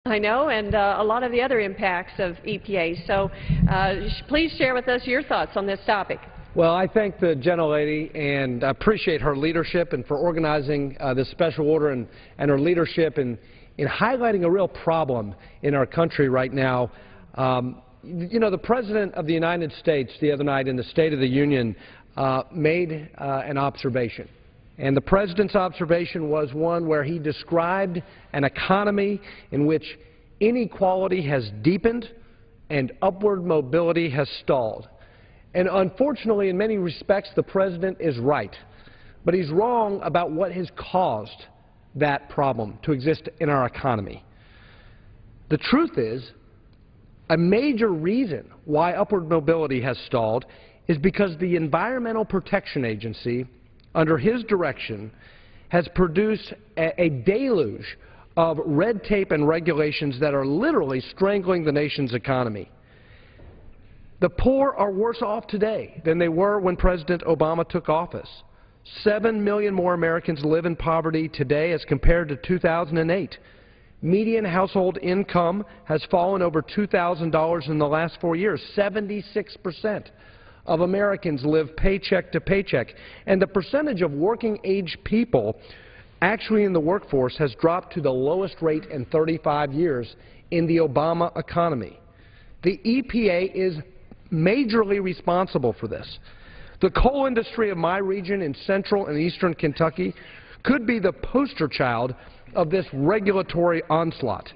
I know, and a lot of the other impacts of EPA. So please share with us your thoughts on this topic. Well, I thank the gentlelady and appreciate her leadership and for organizing this special order and her leadership in highlighting a real problem in our country right now. You know, the President of the United States the other night in the State of the Union made an observation. And the President's observation was one where he described an economy in which inequality has deepened and upward mobility has stalled. And unfortunately, in many respects, the President is right. But he's wrong about what has caused that problem to exist in our economy. The truth is, a major reason why upward mobility has stalled is because the Environmental Protection Agency, under his direction, has produced a deluge of red tape and regulations that are literally strangling the nation's economy. The poor are worse off today than they were when President Obama took office. 7 million more Americans live in poverty today as compared to 2008. Median household income has fallen over $2,000 in the last 4 years. 76% of Americans live paycheck to paycheck. And the percentage of working-age people actually in the workforce has dropped to the lowest rate in 35 years in the Obama economy. The EPA is majorly responsible for this. The coal industry of my region in central and eastern Kentucky could be the poster child of this regulatory onslaught.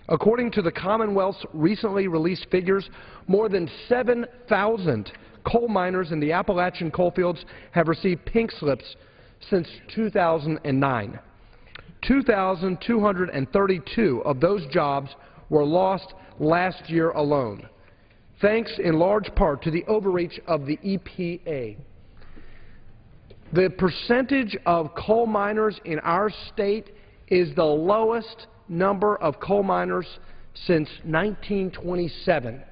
According to the Commonwealth's recently released figures, more than 7,000 coal miners in the Appalachian coalfields have received pink slips since 2009. 2,232 of those jobs were lost last year alone, thanks in large part to the overreach of the EPA. The percentage of coal miners in our state is the lowest number of coal miners since 1927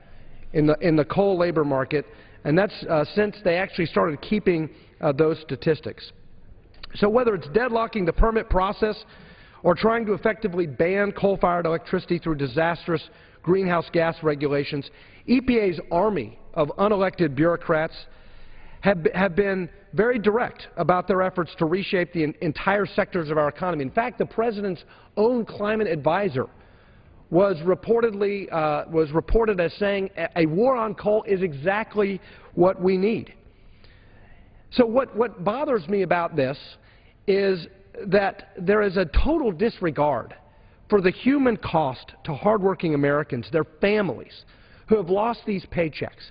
in the coal labor market, and that's since they actually started keeping those statistics. So whether it's deadlocking the permit process or trying to effectively ban coal-fired electricity through disastrous greenhouse gas regulations, EPA's army of unelected bureaucrats have been very direct about their efforts to reshape the entire sectors of our economy. In fact, the President's own climate advisor was reported as saying a war on coal is exactly what we need. So what bothers me about this is that there is a total disregard for the human cost to hardworking Americans, their families, who have lost these paychecks,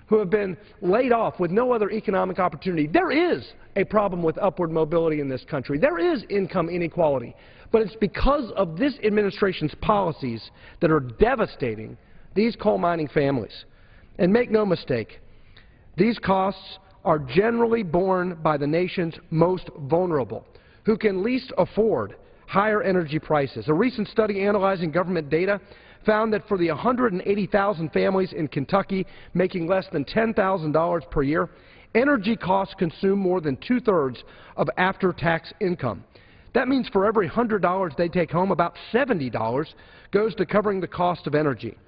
who have been laid off with no other economic opportunity. There is a problem with upward mobility in this country. There is income inequality. But it's because of this administration's policies that are devastating these coal mining families. And make no mistake, these costs are generally borne by the nation's most vulnerable, who can least afford higher energy prices. A recent study analyzing government data found that for the 180,000 families in Kentucky making less than $10,000 per year, energy costs consume more than two-thirds of after-tax income. That means for every $100 they take home, about $70 goes to covering the cost of energy.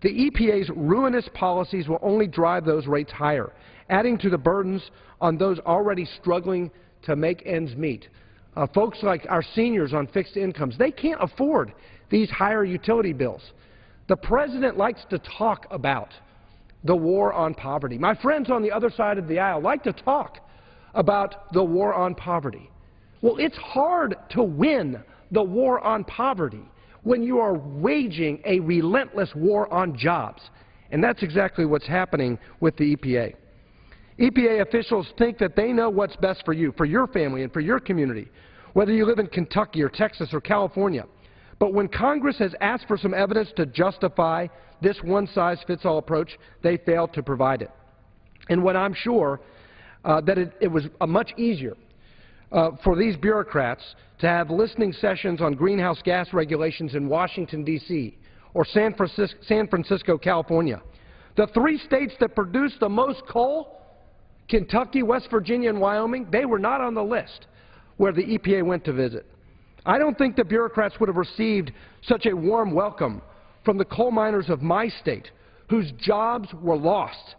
The EPA's ruinous policies will only drive those rates higher, adding to the burdens on those already struggling to make ends meet. Folks like our seniors on fixed incomes, they can't afford these higher utility bills. The President likes to talk about the war on poverty. My friends on the other side of the aisle like to talk about the war on poverty. Well, it's hard to win the war on poverty when you are waging a relentless war on jobs. And that's exactly what's happening with the EPA. EPA officials think that they know what's best for you, for your family, and for your community, whether you live in Kentucky or Texas or California. But when Congress has asked for some evidence to justify this one-size-fits-all approach, they failed to provide it. And when I'm sure that it was much easier for these bureaucrats to have listening sessions on greenhouse gas regulations in Washington, D.C., or San Francisco, California. The three states that produce the most coal, Kentucky, West Virginia, and Wyoming, they were not on the list where the EPA went to visit. I don't think the bureaucrats would have received such a warm welcome from the coal miners of my state whose jobs were lost,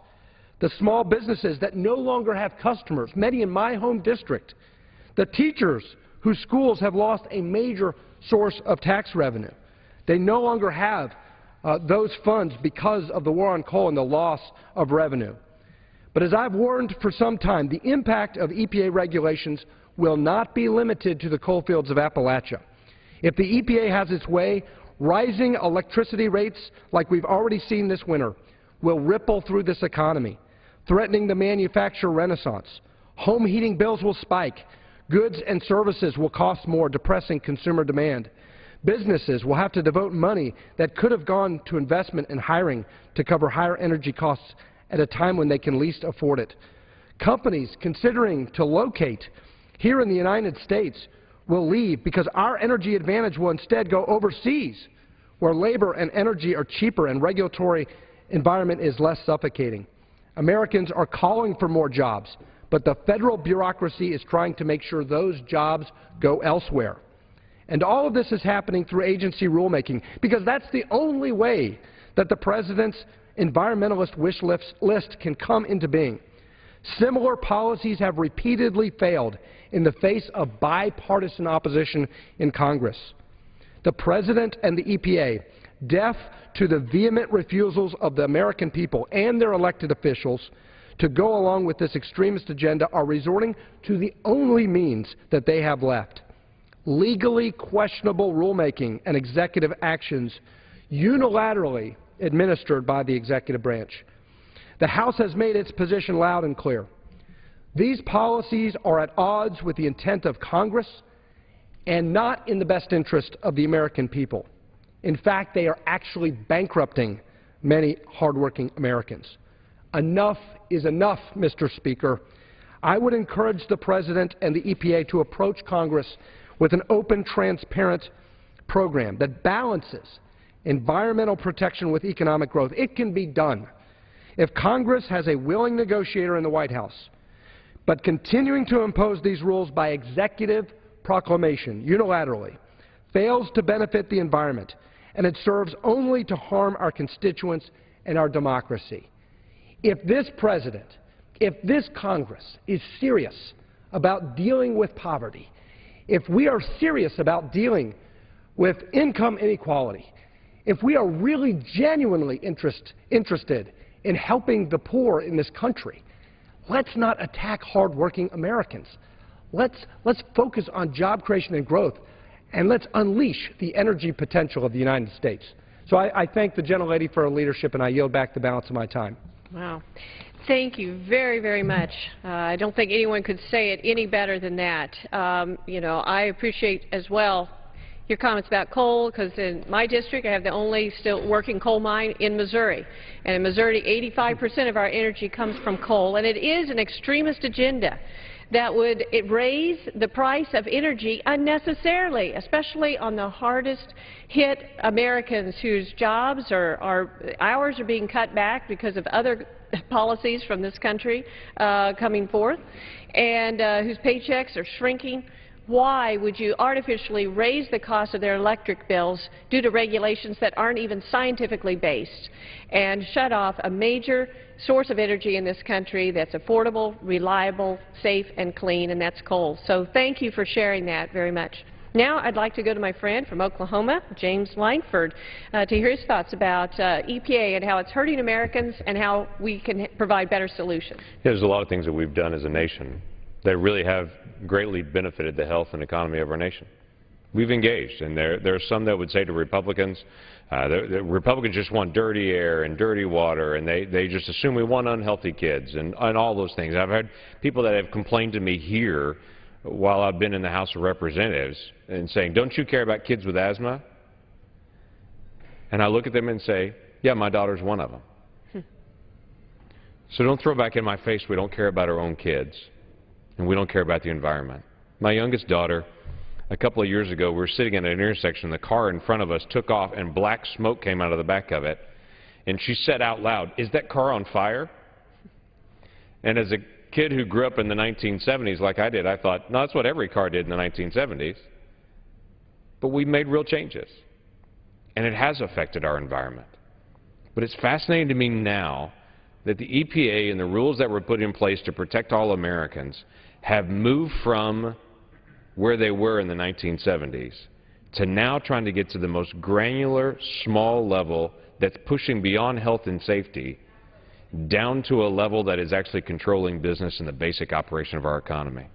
the small businesses that no longer have customers, many in my home district, the teachers whose schools have lost a major source of tax revenue. They no longer have those funds because of the war on coal and the loss of revenue. But as I've warned for some time, the impact of EPA regulations will not be limited to the coal fields of Appalachia. If the EPA has its way, rising electricity rates like we've already seen this winter will ripple through this economy, threatening the manufacturer renaissance. Home heating bills will spike. Goods and services will cost more, depressing consumer demand. Businesses will have to devote money that could have gone to investment and hiring to cover higher energy costs at a time when they can least afford it. Companies considering to locate here in the United States will leave because our energy advantage will instead go overseas, where labor and energy are cheaper and regulatory environment is less suffocating. Americans are calling for more jobs, but the federal bureaucracy is trying to make sure those jobs go elsewhere. And all of this is happening through agency rulemaking, because that's the only way that the President's environmentalist wish list can come into being. Similar policies have repeatedly failed in the face of bipartisan opposition in Congress. The President and the EPA, deaf to the vehement refusals of the American people and their elected officials to go along with this extremist agenda, are resorting to the only means that they have left: legally questionable rulemaking and executive actions unilaterally administered by the executive branch. The House has made its position loud and clear. These policies are at odds with the intent of Congress and not in the best interest of the American people. In fact, they are actually bankrupting many hardworking Americans. Enough is enough, Mr. Speaker. I would encourage the President and the EPA to approach Congress with an open, transparent program that balances environmental protection with economic growth. It can be done if Congress has a willing negotiator in the White House. But continuing to impose these rules by executive proclamation unilaterally fails to benefit the environment, and it serves only to harm our constituents and our democracy. If this President, if this Congress is serious about dealing with poverty, if we are serious about dealing with income inequality, if we are really genuinely interested in helping the poor in this country, let's not attack hardworking Americans. Let's focus on job creation and growth, and let's unleash the energy potential of the United States. So I thank the gentlelady for her leadership, and I yield back the balance of my time. Wow. Thank you very, very much. I don't think anyone could say it any better than that. You know, I appreciate as well your comments about coal, because in my district I have the only still working coal mine in Missouri. And in Missouri, 85% of our energy comes from coal. And it is an extremist agenda that would raise the price of energy unnecessarily, especially on the hardest hit Americans whose jobs hours are being cut back because of other policies from this country coming forth, and whose paychecks are shrinking. Why would you artificially raise the cost of their electric bills due to regulations that aren't even scientifically based, and shut off a major source of energy in this country that's affordable, reliable, safe, and clean, and that's coal? So thank you for sharing that very much. Now I'd like to go to my friend from Oklahoma, James Langford, to hear his thoughts about EPA and how it's hurting Americans and how we can provide better solutions. Yeah, there's a lot of things that we've done as a nation that really have greatly benefited the health and economy of our nation. We've engaged, and there are some that would say to Republicans, the Republicans just want dirty air and dirty water, and they just assume we want unhealthy kids and all those things. I've had people that have complained to me here while I've been in the House of Representatives and saying, don't you care about kids with asthma? And I look at them and say, yeah, my daughter's one of them. So don't throw back in my face we don't care about our own kids and we don't care about the environment. My youngest daughter, a couple of years ago, we were sitting at an intersection. The car in front of us took off and black smoke came out of the back of it. And she said out loud, is that car on fire? And as a kid who grew up in the 1970s like I did, I thought, no, that's what every car did in the 1970s. but we've made real changes, and it has affected our environment. But it's fascinating to me now that the EPA and the rules that were put in place to protect all Americans have moved from where they were in the 1970s to now trying to get to the most granular, small level that's pushing beyond health and safety down to a level that is actually controlling business and the basic operation of our economy.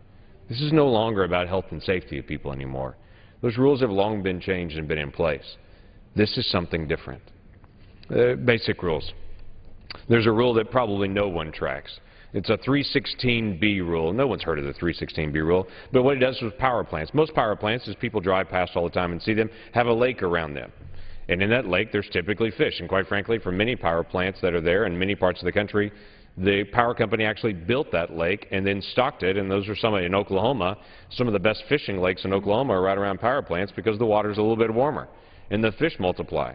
This is no longer about health and safety of people anymore. Those rules have long been changed and been in place. This is something different. Basic rules. There's a rule that probably no one tracks. It's a 316B rule. No one's heard of the 316B rule, but what it does with power plants. Most power plants, as people drive past all the time and see them, have a lake around them. And in that lake, there's typically fish. And quite frankly, for many power plants that are there in many parts of the country, the power company actually built that lake and then stocked it, and those are some in Oklahoma. Some of the best fishing lakes in Oklahoma are right around power plants because the water's a little bit warmer, and the fish multiply.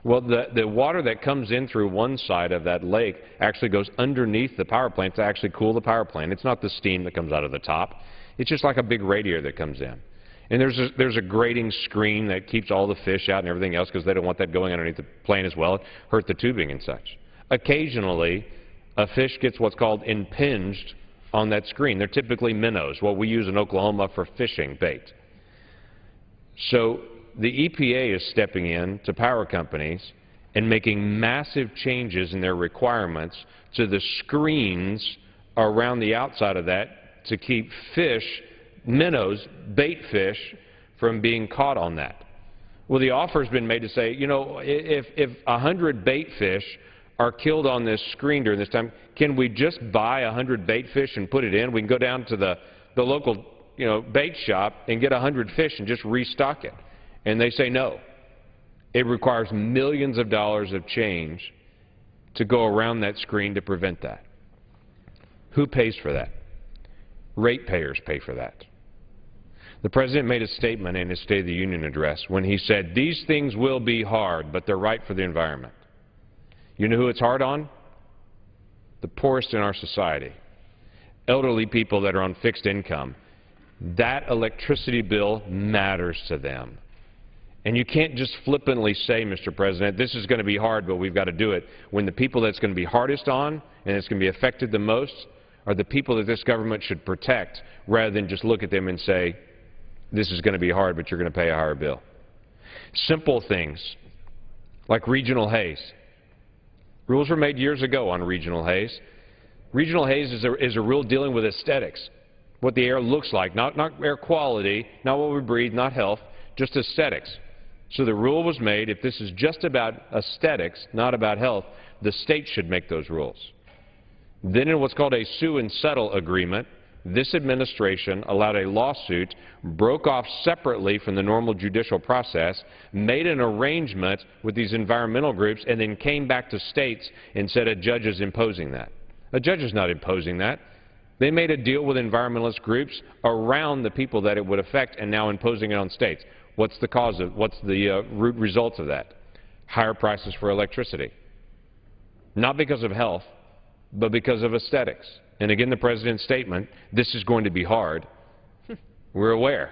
Well, the water that comes in through one side of that lake actually goes underneath the power plant to actually cool the power plant. It's not the steam that comes out of the top. It's just like a big radiator that comes in. And there's a grating screen that keeps all the fish out and everything else because they don't want that going underneath the plant as well, hurt the tubing and such. Occasionally, a fish gets what's called impinged on that screen. They're typically minnows, what we use in Oklahoma for fishing bait. So the EPA is stepping in to power companies and making massive changes in their requirements to the screens around the outside of that to keep fish, minnows, bait fish, from being caught on that. Well, the offer has been made to say, you know, if 100 bait fish are killed on this screen during this time, can we just buy 100 bait fish and put it in? We can go down to the local, bait shop and get 100 fish and just restock it. And they say no. It requires millions of dollars of change to go around that screen to prevent that. Who pays for that? Ratepayers pay for that. The President made a statement in his State of the Union address when he said, these things will be hard, but they're right for the environment. You know who it's hard on? The poorest in our society. Elderly people that are on fixed income. That electricity bill matters to them. And you can't just flippantly say, Mr. President, this is going to be hard, but we've got to do it, when the people that's going to be hardest on and it's going to be affected the most are the people that this government should protect, rather than just look at them and say, this is going to be hard, but you're going to pay a higher bill. Simple things like regional haze. Rules were made years ago on regional haze. Regional haze is a rule dealing with aesthetics, what the air looks like, not air quality, not what we breathe, not health, just aesthetics. So the rule was made, if this is just about aesthetics, not about health, the state should make those rules. Then in what's called a sue and settle agreement, this administration allowed a lawsuit, broke off separately from the normal judicial process, made an arrangement with these environmental groups, and then came back to states and said a judge is imposing that. A judge is not imposing that. They made a deal with environmentalist groups around the people that it would affect and now imposing it on states. What's the root results of that? Higher prices for electricity. Not because of health, but because of aesthetics. And again, the President's statement, this is going to be hard. We're aware.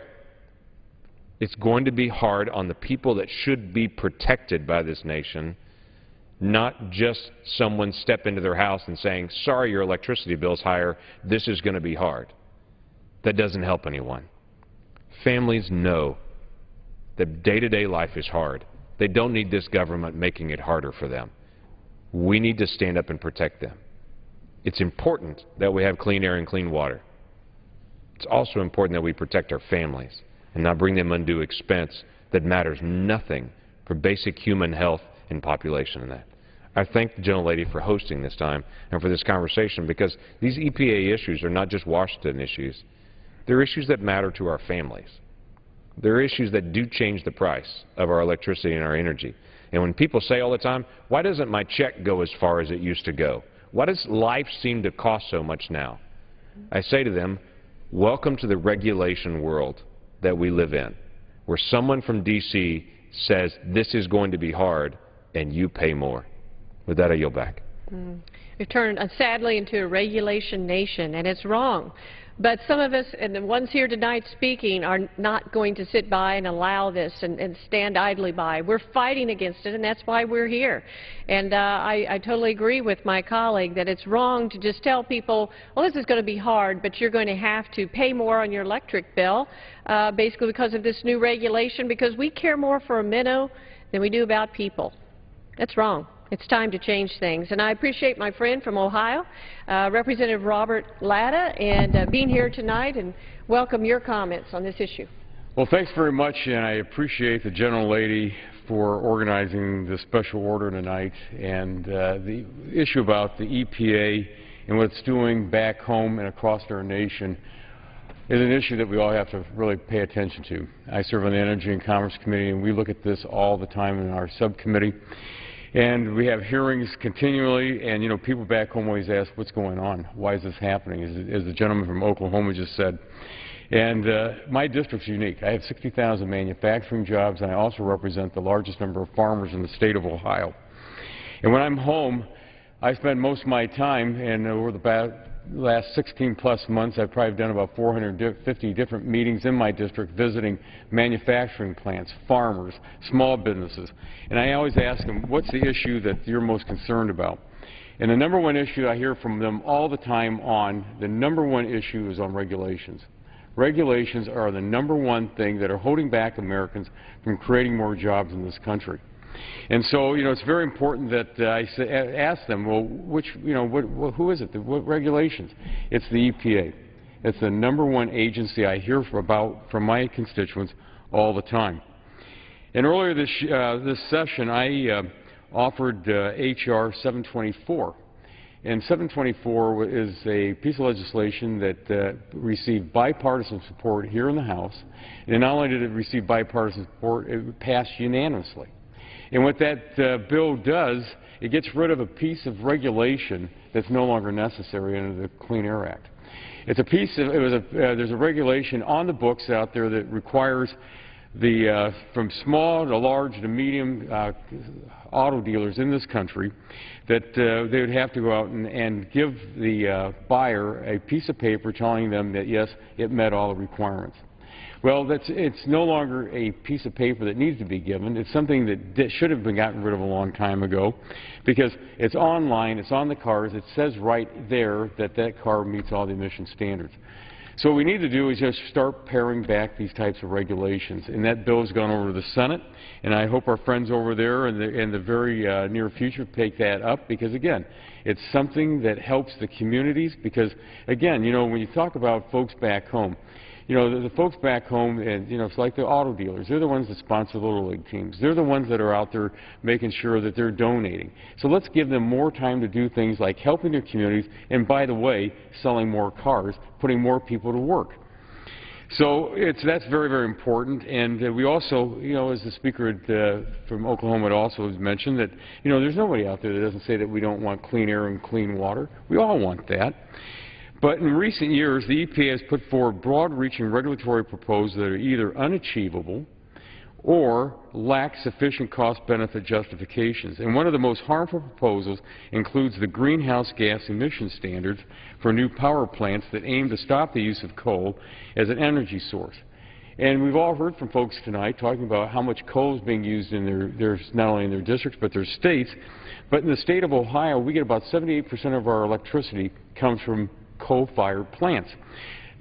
It's going to be hard on the people that should be protected by this nation, not just someone step into their house and saying, sorry, your electricity bill's higher, this is going to be hard. That doesn't help anyone. Families know that day-to-day life is hard. They don't need this government making it harder for them. We need to stand up and protect them. It's important that we have clean air and clean water. It's also important that we protect our families and not bring them undue expense that matters nothing for basic human health and population in that. I thank the gentlelady for hosting this time and for this conversation, because these EPA issues are not just Washington issues. They're issues that matter to our families. They're issues that do change the price of our electricity and our energy. And when people say all the time, why doesn't my check go as far as it used to go? Why does life seem to cost so much now? I say to them, welcome to the regulation world that we live in, where someone from D.C. says this is going to be hard and you pay more. With that, I yield back. We've turned, sadly, into a regulation nation, and it's wrong. But some of us, and the ones here tonight speaking, are not going to sit by and allow this and stand idly by. We're fighting against it, and that's why we're here. And I totally agree with my colleague that it's wrong to just tell people, well, this is going to be hard, but you're going to have to pay more on your electric bill, basically because of this new regulation, because we care more for a minnow than we do about people. That's wrong. It's time to change things. And I appreciate my friend from Ohio, Representative Robert Latta, and being here tonight, and welcome your comments on this issue. Well, thanks very much, and I appreciate the gentlelady for organizing this special order tonight. And the issue about the EPA and what it's doing back home and across our nation is an issue that we all have to really pay attention to. I serve on the Energy and Commerce Committee, and we look at this all the time in our subcommittee. And we have hearings continually, and, you know, people back home always ask, what's going on? Why is this happening? As the gentleman from Oklahoma just said. And my district's unique. I have 60,000 manufacturing jobs, and I also represent the largest number of farmers in the state of Ohio. And when I'm home, I spend most of my time, and over the last 16-plus months, I've probably done about 450 different meetings in my district visiting manufacturing plants, farmers, small businesses. And I always ask them, what's the issue that you're most concerned about? And the number one issue I hear from them all the time the number one issue is on regulations. Regulations are the number one thing that are holding back Americans from creating more jobs in this country. And so, you know, it's very important that I ask them, well, who is it? What regulations? It's the EPA. It's the number one agency I hear from my constituents all the time. And earlier this session, I offered H.R. 724. And 724 is a piece of legislation that received bipartisan support here in the House. And not only did it receive bipartisan support, it passed unanimously. And what that bill does, it gets rid of a piece of regulation that's no longer necessary under the Clean Air Act. It's a piece of, there's a regulation on the books out there that requires from small to large to medium auto dealers in this country that they would have to go out and give the buyer a piece of paper telling them that, yes, it met all the requirements. Well, it's no longer a piece of paper that needs to be given. It's something that should have been gotten rid of a long time ago, because it's online, it's on the cars, it says right there that that car meets all the emission standards. So what we need to do is just start paring back these types of regulations, and that bill has gone over to the Senate, and I hope our friends over there in the very near future take that up, because again, it's something that helps the communities, because again, you know, when you talk about folks back home, you know, the folks back home, and, you know, it's like the auto dealers. They're the ones that sponsor the Little League teams. They're the ones that are out there making sure that they're donating. So let's give them more time to do things like helping their communities, and by the way, selling more cars, putting more people to work. So that's very, very important. And we also, you know, as the speaker from Oklahoma also has mentioned, that, you know, there's nobody out there that doesn't say that we don't want clean air and clean water. We all want that. But in recent years, the EPA has put forward broad-reaching regulatory proposals that are either unachievable or lack sufficient cost-benefit justifications. And one of the most harmful proposals includes the greenhouse gas emission standards for new power plants that aim to stop the use of coal as an energy source. And we've all heard from folks tonight talking about how much coal is being used in not only in their districts but their states. But in the state of Ohio, we get about 78% of our electricity comes from coal-fired plants.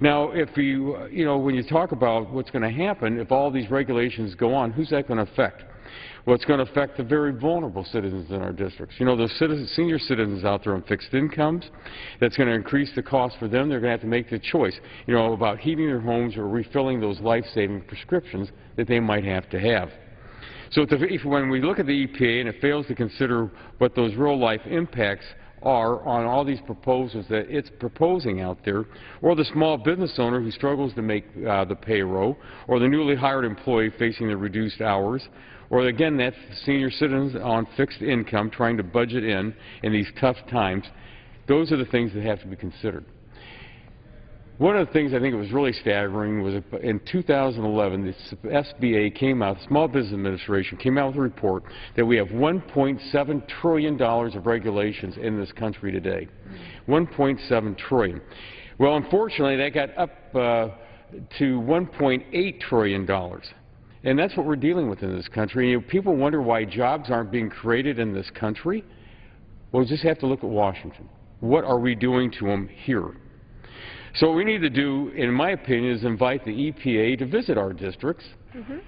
Now, if you know, when you talk about what's going to happen if all these regulations go on, who's that going to affect? Well, it's going to affect the very vulnerable citizens in our districts. You know, those senior citizens out there on fixed incomes, that's going to increase the cost for them. They're going to have to make the choice, you know, about heating their homes or refilling those life-saving prescriptions that they might have to have. So when we look at the EPA and it fails to consider what those real-life impacts are on all these proposals that it's proposing out there, or the small business owner who struggles to make the payroll, or the newly hired employee facing the reduced hours, or again, that's senior citizens on fixed income trying to budget in these tough times, those are the things that have to be considered. One of the things I think was really staggering was in 2011, the SBA came out, the Small Business Administration came out with a report that we have $1.7 trillion of regulations in this country today. $1.7 trillion. Well, unfortunately, that got up to $1.8 trillion. And that's what we're dealing with in this country. You know, people wonder why jobs aren't being created in this country. Well, we just have to look at Washington. What are we doing to them here? So what we need to do, in my opinion, is invite the EPA to visit our districts.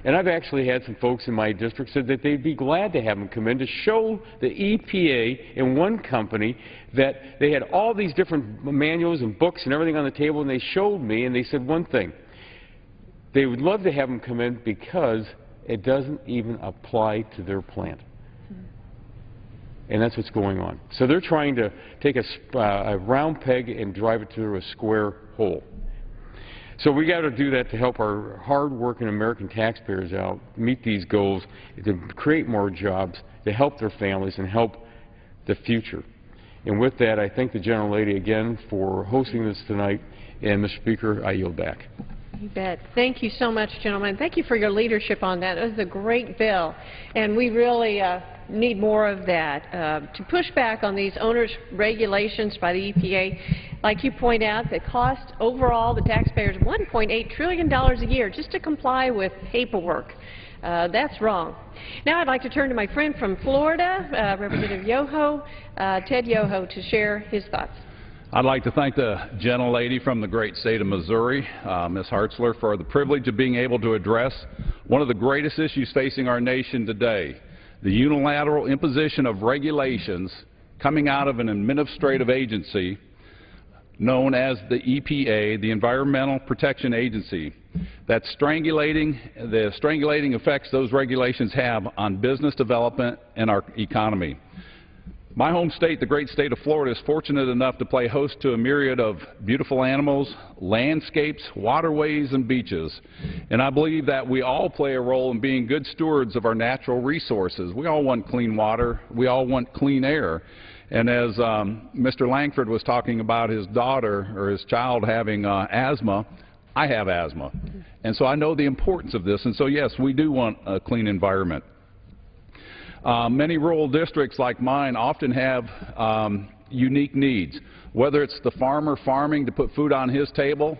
And I've actually had some folks in my district said that they'd be glad to have them come in to show the EPA and one company that they had all these different manuals and books and everything on the table, and they showed me, and they said one thing. They would love to have them come in because it doesn't even apply to their plant. And that's what's going on. So they're trying to take a round peg and drive it through a square hole. So we got to do that to help our hard-working American taxpayers out, meet these goals, to create more jobs, to help their families and help the future. And with that, I thank the gentlelady again for hosting this tonight. And, Mr. Speaker, I yield back. You bet. Thank you so much, gentlemen. Thank you for your leadership on that. It was a great bill, and we really need more of that to push back on these onerous regulations by the EPA. Like you point out, the cost overall, the taxpayers, $1.8 trillion a year just to comply with paperwork. That's wrong. Now I'd like to turn to my friend from Florida, Representative Yoho, Ted Yoho, to share his thoughts. I'd like to thank the gentlelady from the great state of Missouri, Ms. Hartzler, for the privilege of being able to address one of the greatest issues facing our nation today, the unilateral imposition of regulations coming out of an administrative agency known as the EPA, the Environmental Protection Agency, that's the strangulating effects those regulations have on business development and our economy. My home state, the great state of Florida, is fortunate enough to play host to a myriad of beautiful animals, landscapes, waterways, and beaches. And I believe that we all play a role in being good stewards of our natural resources. We all want clean water. We all want clean air. And as Mr. Langford was talking about his daughter or his child having asthma, I have asthma. And so I know the importance of this. And so, yes, we do want a clean environment. Many rural districts like mine often have unique needs, whether it's the farmer farming to put food on his table,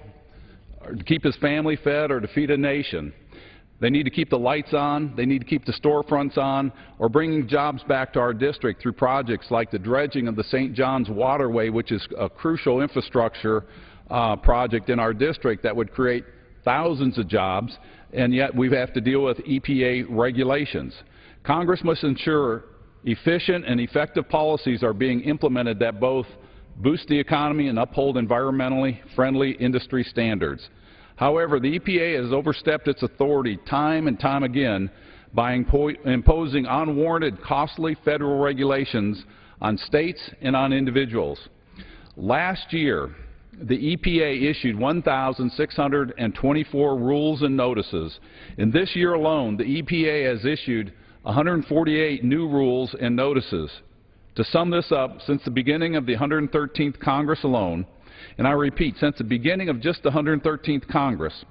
or to keep his family fed, or to feed a nation. They need to keep the lights on, they need to keep the storefronts on, or bringing jobs back to our district through projects like the dredging of the St. John's Waterway, which is a crucial infrastructure project in our district that would create thousands of jobs, and yet we have to deal with EPA regulations. Congress must ensure efficient and effective policies are being implemented that both boost the economy and uphold environmentally friendly industry standards. However, the EPA has overstepped its authority time and time again by imposing unwarranted, costly federal regulations on states and on individuals. Last year, the EPA issued 1,624 rules and notices. In this year alone, the EPA has issued 148 new rules and notices. To sum this up, since the beginning of the 113th Congress alone, and I repeat, since the beginning of just the 113th Congress,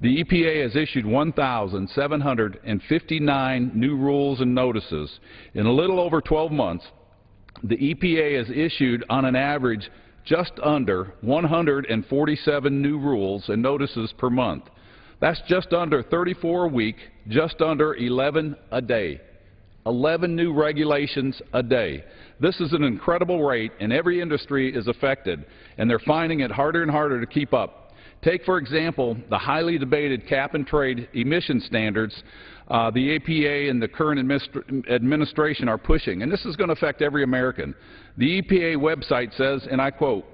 the EPA has issued 1,759 new rules and notices. In a little over 12 months, the EPA has issued, on an average, just under 147 new rules and notices per month. That's just under 34 a week, just under 11 a day. 11 new regulations a day. This is an incredible rate, and every industry is affected, and they're finding it harder and harder to keep up. Take, for example, the highly debated cap-and-trade emission standards the EPA and the current administration are pushing, and this is going to affect every American. The EPA website says, and I quote,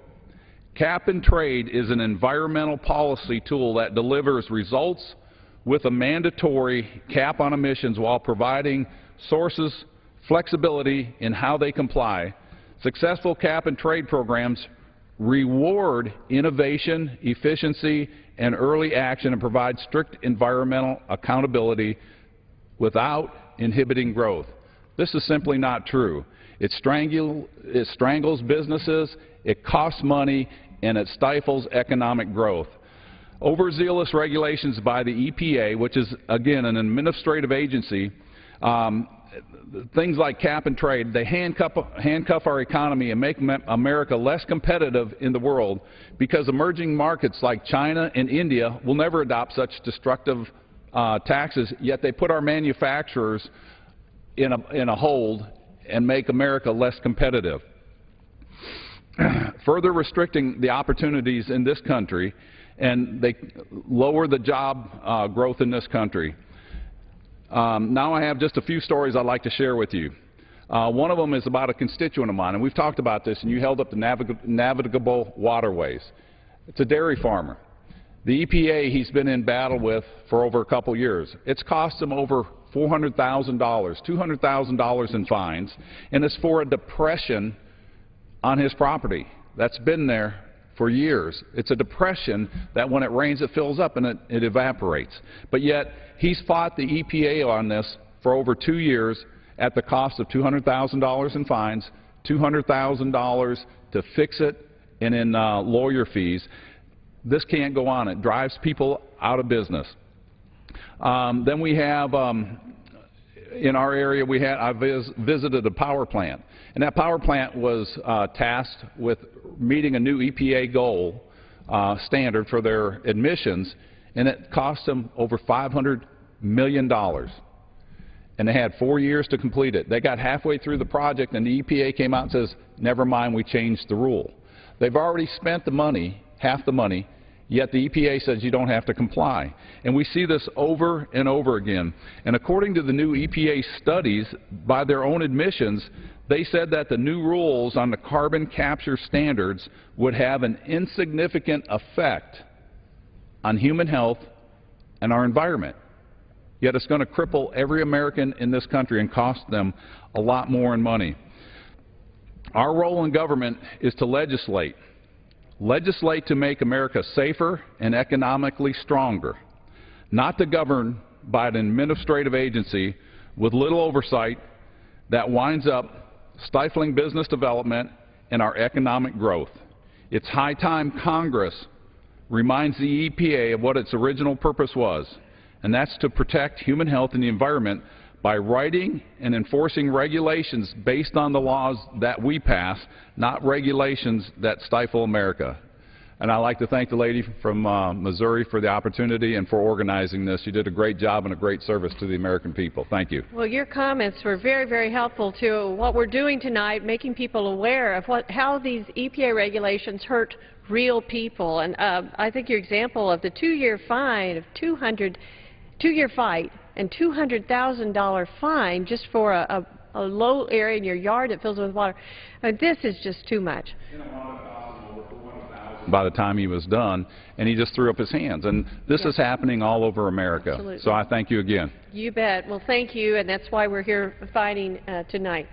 "Cap and trade is an environmental policy tool that delivers results with a mandatory cap on emissions while providing sources flexibility in how they comply. Successful cap and trade programs reward innovation, efficiency, and early action and provide strict environmental accountability without inhibiting growth." This is simply not true. It strangles businesses, it costs money, and it stifles economic growth. Overzealous regulations by the EPA, which is, again, an administrative agency, things like cap and trade, they handcuff our economy and make America less competitive in the world, because emerging markets like China and India will never adopt such destructive taxes, yet they put our manufacturers in a hold and make America less competitive. Further restricting the opportunities in this country, and they lower the job growth in this country. Now I have just a few stories I'd like to share with you. One of them is about a constituent of mine, and we've talked about this, and you held up the navigable waterways. It's a dairy farmer. The EPA he's been in battle with for over a couple years. It's cost him over $400,000, $200,000 in fines, and it's for a depression on his property that's been there for years. It's a depression that when it rains it fills up and it evaporates. But yet he's fought the EPA on this for over 2 years at the cost of $200,000 in fines, $200,000 to fix it, and in lawyer fees. This can't go on. It drives people out of business. Then we have, in our area, I visited a power plant. And that power plant was tasked with meeting a new EPA goal standard for their emissions, and it cost them over $500 million. And they had 4 years to complete it. They got halfway through the project, and the EPA came out and says, never mind, we changed the rule. They've already spent the money, half the money, yet the EPA says you don't have to comply. And we see this over and over again. And according to the new EPA studies, by their own admissions, they said that the new rules on the carbon capture standards would have an insignificant effect on human health and our environment. Yet it's going to cripple every American in this country and cost them a lot more in money. Our role in government is to legislate. Legislate to make America safer and economically stronger, not to govern by an administrative agency with little oversight that winds up stifling business development and our economic growth. It's high time Congress reminds the EPA of what its original purpose was, and that's to protect human health and the environment by writing and enforcing regulations based on the laws that we pass, not regulations that stifle America. And I'd like to thank the lady from Missouri for the opportunity and for organizing this. You did a great job and a great service to the American people. Thank you. Well, your comments were very, very helpful to what we're doing tonight, making people aware of how these EPA regulations hurt real people. And I think your example of the 2-year fine of two-year fight and $200,000 fine just for a low area in your yard that fills with water, this is just too much. By the time he was done, and he just threw up his hands. And this is happening all over America. Absolutely. So I thank you again. You bet. Well, thank you, and that's why we're here fighting tonight.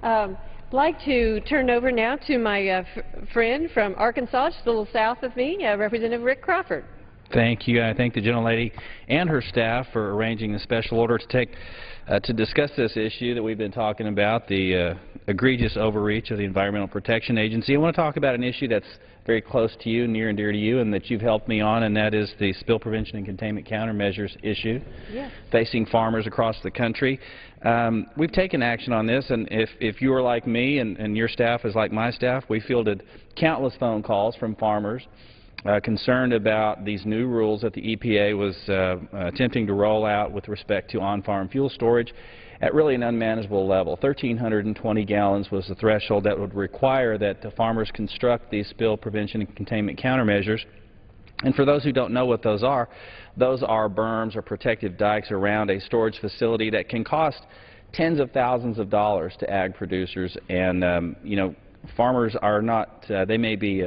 I'd like to turn over now to my friend from Arkansas, just a little south of me, Representative Rick Crawford. Thank you. I thank the gentlelady and her staff for arranging the special order to discuss this issue that we've been talking about, the egregious overreach of the Environmental Protection Agency. I want to talk about an issue that's very close to you, near and dear to you, and that you've helped me on, and that is the spill prevention and containment countermeasures issue facing farmers across the country. We've taken action on this, and if you are like me and your staff is like my staff, we fielded countless phone calls from farmers concerned about these new rules that the EPA was attempting to roll out with respect to on-farm fuel storage at really an unmanageable level. 1,320 gallons was the threshold that would require that the farmers construct these spill prevention and containment countermeasures. And for those who don't know what those are berms or protective dikes around a storage facility that can cost tens of thousands of dollars to ag producers. And, you know, farmers are not, they may be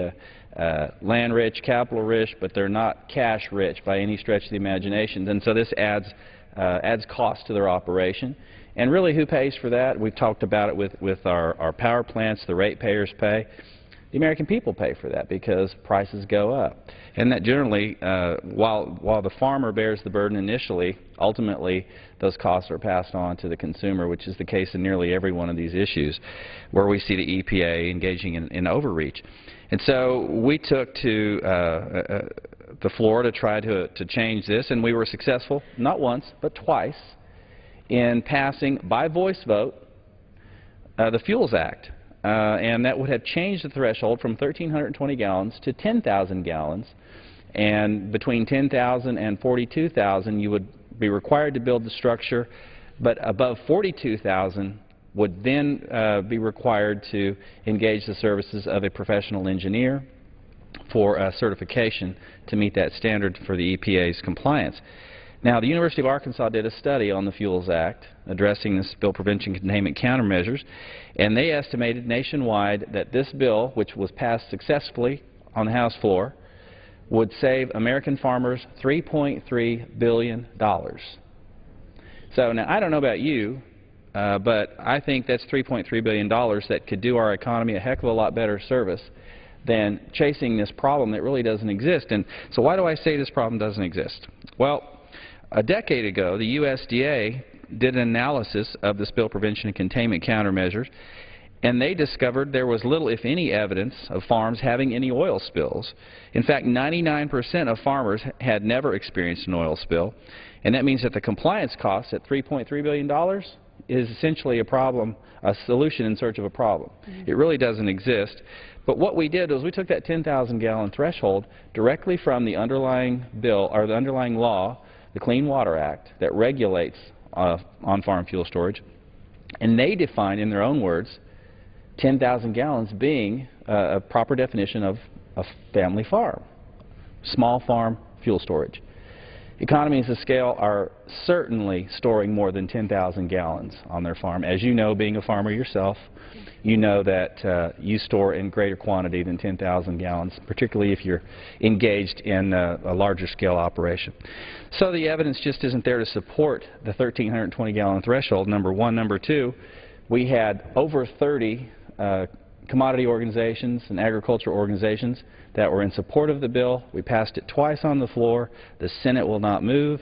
land rich, capital rich, but they're not cash rich by any stretch of the imagination. And so this adds cost to their operation. And really, who pays for that? We've talked about it with our power plants. The ratepayers pay. The American people pay for that because prices go up. And that generally, while the farmer bears the burden initially, ultimately those costs are passed on to the consumer, which is the case in nearly every one of these issues where we see the EPA engaging in overreach. And so we took to the floor to try to change this, and we were successful not once but twice in passing by voice vote the Fuels Act. And that would have changed the threshold from 1,320 gallons to 10,000 gallons. And between 10,000 and 42,000, you would be required to build the structure, but above 42,000 would then be required to engage the services of a professional engineer for certification to meet that standard for the EPA's compliance. Now, the University of Arkansas did a study on the Fuels Act addressing the spill prevention containment countermeasures, and they estimated nationwide that this bill, which was passed successfully on the House floor, would save American farmers $3.3 billion. So now, I don't know about you, but I think that's $3.3 billion that could do our economy a heck of a lot better service than chasing this problem that really doesn't exist. And so why do I say this problem doesn't exist? Well, a decade ago, the USDA did an analysis of the spill prevention and containment countermeasures, and they discovered there was little, if any, evidence of farms having any oil spills. In fact, 99% of farmers had never experienced an oil spill, and that means that the compliance cost at $3.3 billion is essentially a problem, a solution in search of a problem. It really doesn't exist. But what we did was we took that 10,000 gallon threshold directly from the underlying bill, or the underlying law, the Clean Water Act, that regulates on-farm fuel storage, and they define, in their own words, 10,000 gallons being a proper definition of a family farm, small farm fuel storage. Economies of scale are certainly storing more than 10,000 gallons on their farm. As you know, being a farmer yourself, you know that you store in greater quantity than 10,000 gallons, particularly if you're engaged in a larger scale operation. So the evidence just isn't there to support the 1,320 gallon threshold, number one. Number two, we had over 30 commodity organizations and agriculture organizations that were in support of the bill. We passed it twice on the floor. The Senate will not move.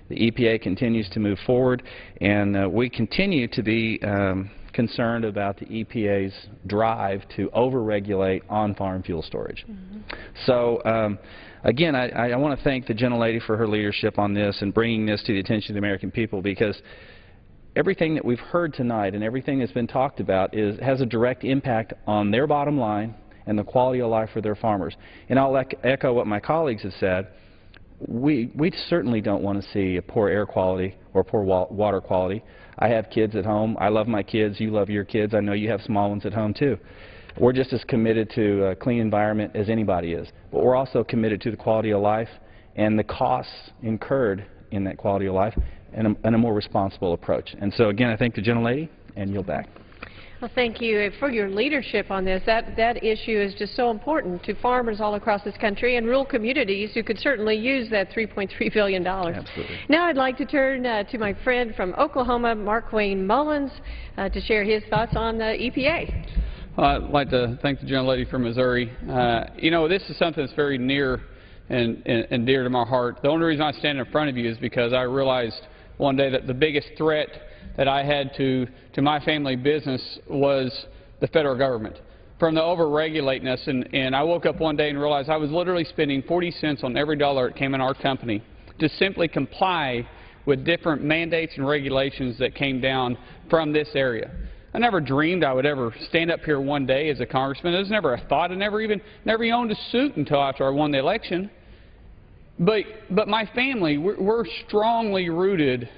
The EPA continues to move forward, and we continue to be concerned about the EPA's drive to overregulate on-farm fuel storage. So again, I want to thank the gentlelady for her leadership on this and bringing this to the attention of the American people, because everything that we've heard tonight and everything that's been talked about has a direct impact on their bottom line and the quality of life for their farmers. And I'll echo what my colleagues have said. We certainly don't want to see a poor air quality or poor water quality. I have kids at home. I love my kids. You love your kids. I know you have small ones at home too. We're just as committed to a clean environment as anybody is. But we're also committed to the quality of life and the costs incurred in that quality of life and a more responsible approach. And so again, I thank the gentlelady and yield back. Well, thank you for your leadership on this. That issue is just so important to farmers all across this country and rural communities who could certainly use that $3.3 billion. Absolutely. Now I'd like to turn to my friend from Oklahoma, Mark Wayne Mullins, to share his thoughts on the EPA. I'd like to thank the gentlelady from Missouri. You know, this is something that's very near and dear to my heart. The only reason I stand in front of you is because I realized one day that the biggest threat that I had to my family business was the federal government. From the over-regulateness, and I woke up one day and realized I was literally spending 40 cents on every dollar that came in our company to simply comply with different mandates and regulations that came down from this area. I never dreamed I would ever stand up here one day as a congressman. There was never a thought. I never even owned a suit until after I won the election. But my family, we're strongly rooted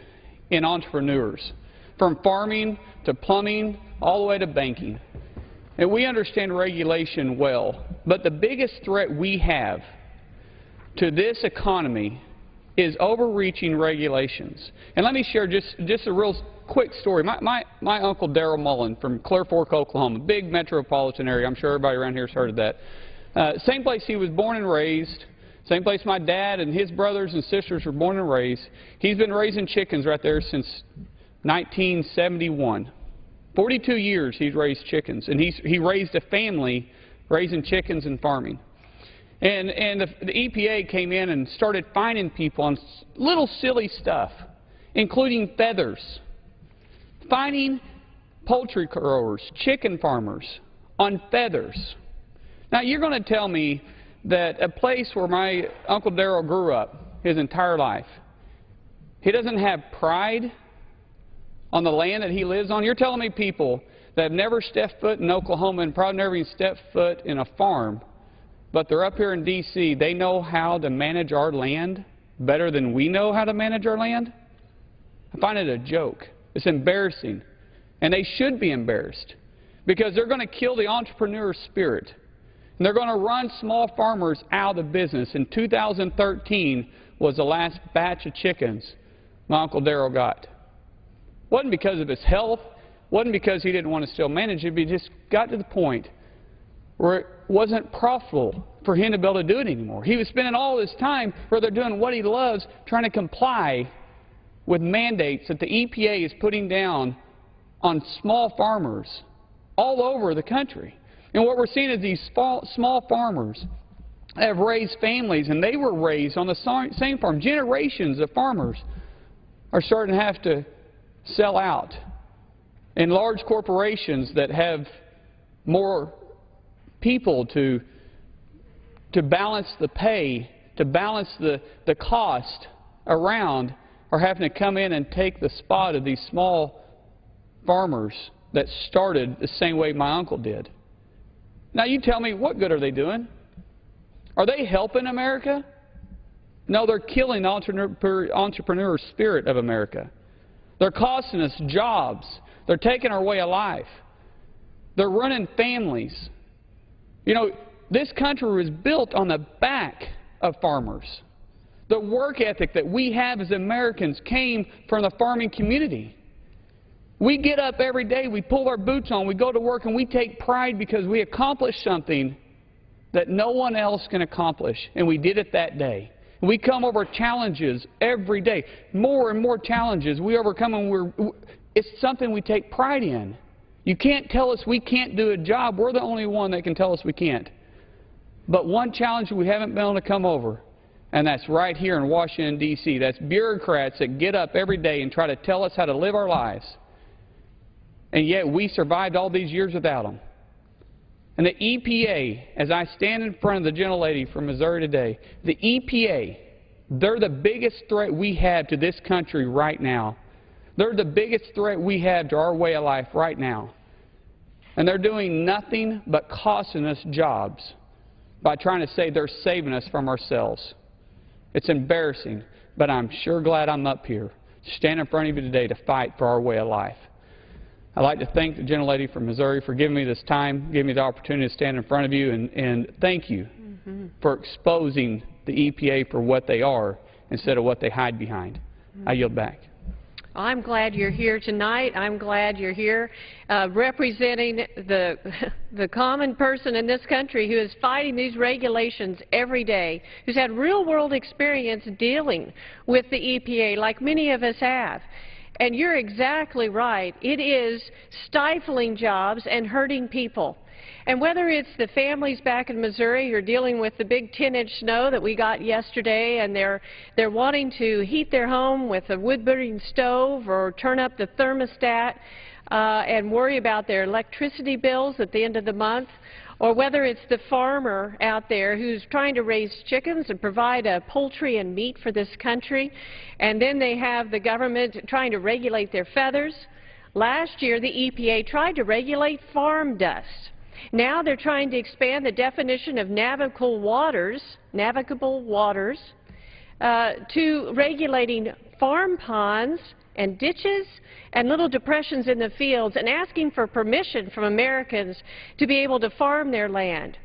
in entrepreneurs, from farming to plumbing all the way to banking. And we understand regulation well. But the biggest threat we have to this economy is overreaching regulations. And let me share just a real quick story. My uncle Darrell Mullen from Clear Fork, Oklahoma, big metropolitan area. I'm sure everybody around here has heard of that. Same place he was born and raised. Same place my dad and his brothers and sisters were born and raised. He's been raising chickens right there since 1971. 42 years he's raised chickens, and he raised a family raising chickens and farming. And the EPA came in and started fining people on little silly stuff, including feathers. Fining poultry growers, chicken farmers on feathers. Now you're going to tell me that a place where my Uncle Darrell grew up his entire life, he doesn't have pride on the land that he lives on? You're telling me people that have never stepped foot in Oklahoma and probably never even stepped foot in a farm, but they're up here in D.C., they know how to manage our land better than we know how to manage our land? I find it a joke. It's embarrassing. And they should be embarrassed, because they're going to kill the entrepreneur spirit. And they're going to run small farmers out of business. In 2013 was the last batch of chickens my Uncle Darrell got. Wasn't because of his health, wasn't because he didn't want to still manage it, but he just got to the point where it wasn't profitable for him to be able to do it anymore. He was spending all his time where they're doing what he loves, trying to comply with mandates that the EPA is putting down on small farmers all over the country. And what we're seeing is these small farmers have raised families, and they were raised on the same farm. Generations of farmers are starting to have to sell out. And large corporations that have more people to balance the pay, to balance the cost around, are having to come in and take the spot of these small farmers that started the same way my uncle did. Now you tell me, what good are they doing? Are they helping America? No, they're killing the entrepreneur spirit of America. They're costing us jobs. They're taking our way of life. They're running families. You know, this country was built on the back of farmers. The work ethic that we have as Americans came from the farming community. We get up every day, we pull our boots on, we go to work, and we take pride because we accomplished something that no one else can accomplish, and we did it that day. We come over challenges every day, more and more challenges we overcome, and it's something we take pride in. You can't tell us we can't do a job. We're the only one that can tell us we can't. But one challenge we haven't been able to come over, and that's right here in Washington, D.C. That's bureaucrats that get up every day and try to tell us how to live our lives. And yet we survived all these years without them. And the EPA, as I stand in front of the gentlelady from Missouri today, the EPA, they're the biggest threat we have to this country right now. They're the biggest threat we have to our way of life right now. And they're doing nothing but costing us jobs by trying to say they're saving us from ourselves. It's embarrassing, but I'm sure glad I'm up here, standing in front of you today to fight for our way of life. I'd like to thank the gentlelady from Missouri for giving me this time, giving me the opportunity to stand in front of you, and thank you for exposing the EPA for what they are instead of what they hide behind. I yield back. I'm glad you're here tonight. I'm glad you're here representing the common person in this country who is fighting these regulations every day, who's had real-world experience dealing with the EPA like many of us have. And you're exactly right. It is stifling jobs and hurting people. And whether it's the families back in Missouri who are dealing with the big 10-inch snow that we got yesterday, and they're wanting to heat their home with a wood-burning stove or turn up the thermostat and worry about their electricity bills at the end of the month, or whether it's the farmer out there who's trying to raise chickens and provide poultry and meat for this country, and then they have the government trying to regulate their feathers. Last year, the EPA tried to regulate farm dust. Now they're trying to expand the definition of navigable waters to regulating farm ponds and ditches and little depressions in the fields, and asking for permission from Americans to be able to farm their land.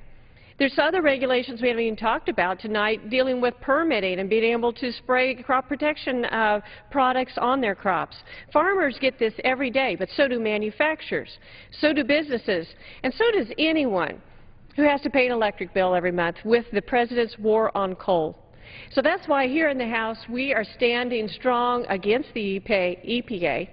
There's other regulations we haven't even talked about tonight dealing with permitting and being able to spray crop protection products on their crops. Farmers get this every day, but so do manufacturers, so do businesses, and so does anyone who has to pay an electric bill every month with the President's war on coal. So that's why here in the House we are standing strong against the EPA.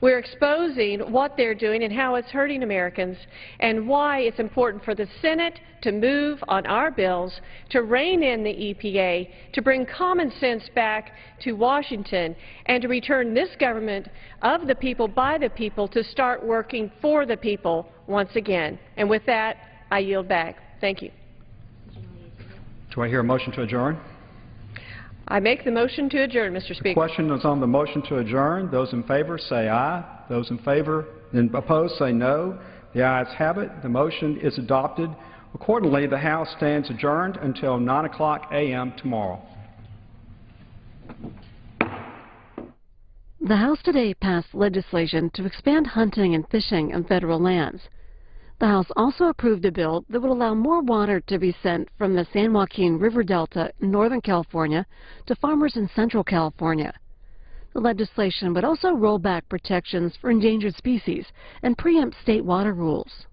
We're exposing what they're doing and how it's hurting Americans, and why it's important for the Senate to move on our bills to rein in the EPA, to bring common sense back to Washington, and to return this government of the people, by the people, to start working for the people once again. And with that, I yield back. Thank you. Do I hear a motion to adjourn? I make the motion to adjourn, Mr. Speaker. Question is on the motion to adjourn. Those in favor say aye. Those in favor and opposed say no. The ayes have it. The motion is adopted. Accordingly, the House stands adjourned until 9:00 a.m. tomorrow. The House today passed legislation to expand hunting and fishing on federal lands. The House also approved a bill that would allow more water to be sent from the San Joaquin River Delta in Northern California to farmers in Central California. The legislation would also roll back protections for endangered species and preempt state water rules.